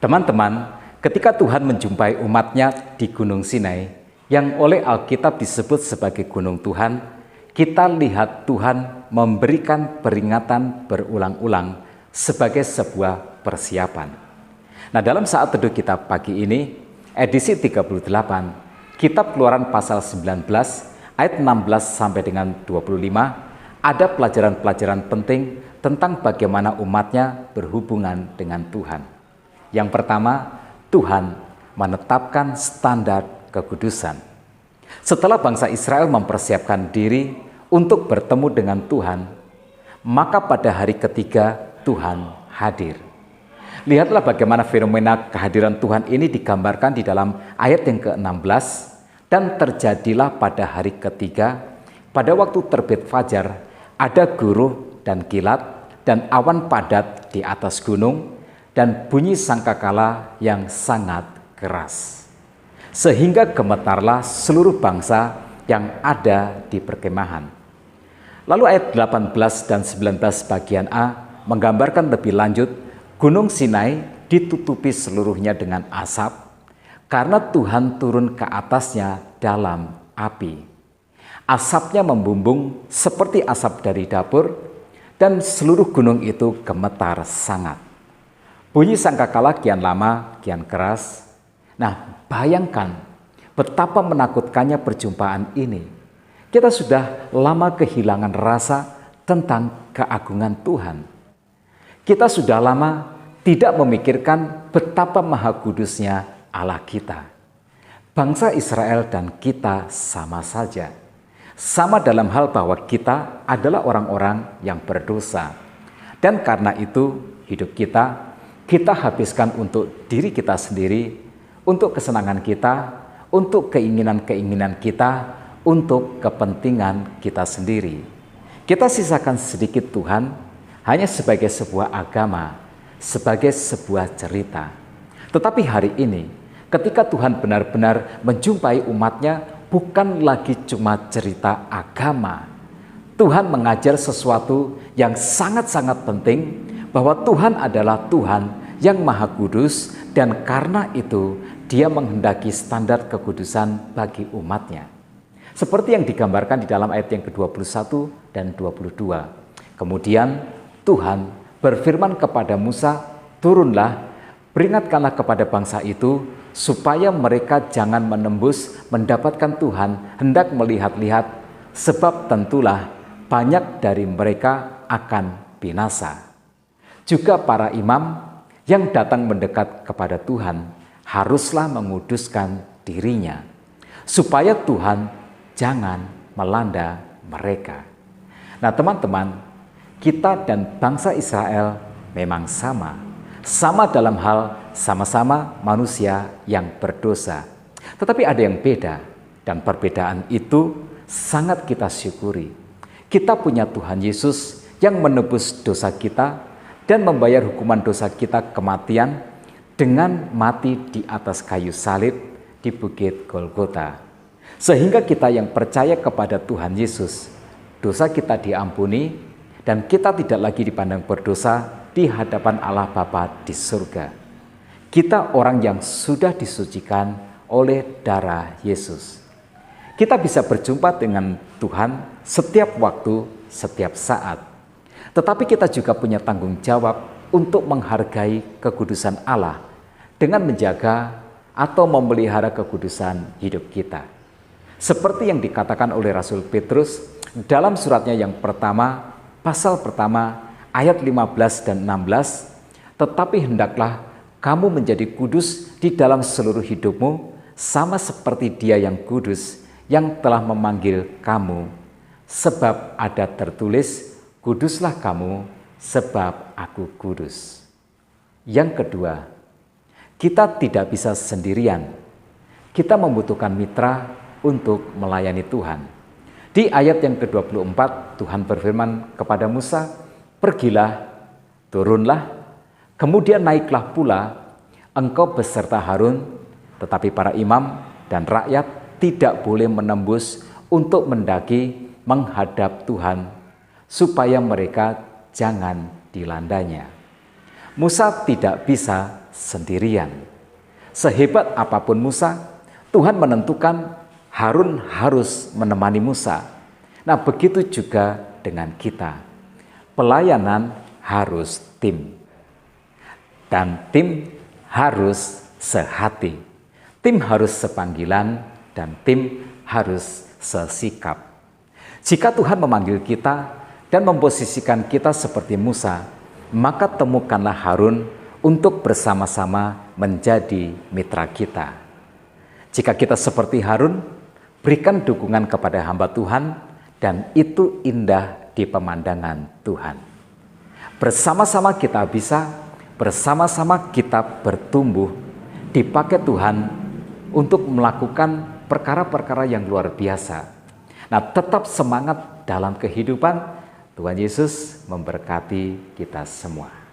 Teman-teman, ketika Tuhan menjumpai umatnya di Gunung Sinai, yang oleh Alkitab disebut sebagai Gunung Tuhan, kita lihat Tuhan memberikan peringatan berulang-ulang sebagai sebuah persiapan. Nah, dalam saat teduh kita pagi ini, edisi 38, Kitab Keluaran pasal 19, ayat 16 sampai dengan 25, ada pelajaran-pelajaran penting tentang bagaimana umatnya berhubungan dengan Tuhan. Yang pertama, Tuhan menetapkan standar kekudusan. Setelah bangsa Israel mempersiapkan diri untuk bertemu dengan Tuhan, maka pada hari ketiga Tuhan hadir. Lihatlah bagaimana fenomena kehadiran Tuhan ini digambarkan di dalam ayat yang ke-16. Dan terjadilah pada hari ketiga, pada waktu terbit fajar, ada guruh dan kilat dan awan padat di atas gunung, dan bunyi sangkakala yang sangat keras. Sehingga gemetarlah seluruh bangsa yang ada di perkemahan. Lalu ayat 18 dan 19 bagian A menggambarkan lebih lanjut Gunung Sinai ditutupi seluruhnya dengan asap karena Tuhan turun ke atasnya dalam api. Asapnya membumbung seperti asap dari dapur dan seluruh gunung itu gemetar sangat. Bunyi sangkakala kian lama, kian keras. Nah, bayangkan betapa menakutkannya perjumpaan ini. Kita sudah lama kehilangan rasa tentang keagungan Tuhan. Kita sudah lama tidak memikirkan betapa maha kudusnya Allah kita. Bangsa Israel dan kita sama saja. Sama dalam hal bahwa kita adalah orang-orang yang berdosa. Dan karena itu hidup kita habiskan untuk diri kita sendiri, untuk kesenangan kita, untuk keinginan-keinginan kita, untuk kepentingan kita sendiri. Kita sisakan sedikit Tuhan hanya sebagai sebuah agama, sebagai sebuah cerita. Tetapi hari ini, ketika Tuhan benar-benar menjumpai umatnya, bukan lagi cuma cerita agama. Tuhan mengajar sesuatu yang sangat-sangat penting, bahwa Tuhan adalah Tuhan yang Maha Kudus, dan karena itu Dia menghendaki standar kekudusan bagi umatnya. Seperti yang digambarkan di dalam ayat yang ke-21 dan 22. Kemudian Tuhan berfirman kepada Musa, "Turunlah, peringatkanlah kepada bangsa itu, supaya mereka jangan menembus mendapatkan Tuhan hendak melihat-lihat, sebab tentulah banyak dari mereka akan binasa." Juga para imam yang datang mendekat kepada Tuhan haruslah menguduskan dirinya, supaya Tuhan jangan melanda mereka. Nah teman-teman, kita dan bangsa Israel memang sama. Sama dalam hal sama-sama manusia yang berdosa. Tetapi ada yang beda, dan perbedaan itu sangat kita syukuri. Kita punya Tuhan Yesus yang menebus dosa kita dan membayar hukuman dosa kita kematian dengan mati di atas kayu salib di Bukit Golgota. Sehingga kita yang percaya kepada Tuhan Yesus, dosa kita diampuni dan kita tidak lagi dipandang berdosa di hadapan Allah Bapa di surga. Kita orang yang sudah disucikan oleh darah Yesus. Kita bisa berjumpa dengan Tuhan setiap waktu, setiap saat. Tetapi kita juga punya tanggung jawab untuk menghargai kekudusan Allah dengan menjaga atau memelihara kekudusan hidup kita. Seperti yang dikatakan oleh Rasul Petrus dalam suratnya yang pertama, pasal pertama, ayat 15 dan 16, "Tetapi hendaklah kamu menjadi kudus di dalam seluruh hidupmu, sama seperti Dia yang kudus yang telah memanggil kamu. Sebab ada tertulis, kuduslah kamu sebab aku kudus." Yang kedua, kita tidak bisa sendirian. Kita membutuhkan mitra untuk melayani Tuhan. Di ayat yang ke-24, Tuhan berfirman kepada Musa, "Pergilah, turunlah, kemudian naiklah pula engkau beserta Harun, tetapi para imam dan rakyat tidak boleh menembus untuk mendaki menghadap Tuhan, supaya mereka jangan dilandanya." Musa tidak bisa sendirian. Sehebat apapun Musa, Tuhan menentukan Harun harus menemani Musa. Nah, begitu juga dengan kita. Pelayanan harus tim. Dan tim harus sehati. Tim harus sepanggilan dan tim harus sesikap. Jika Tuhan memanggil kita dan memposisikan kita seperti Musa, maka temukanlah Harun untuk bersama-sama menjadi mitra kita. Jika kita seperti Harun, berikan dukungan kepada hamba Tuhan dan itu indah di pemandangan Tuhan. Bersama-sama kita bisa, bersama-sama kita bertumbuh, dipakai Tuhan untuk melakukan perkara-perkara yang luar biasa. Nah, tetap semangat dalam kehidupan. Tuhan Yesus memberkati kita semua.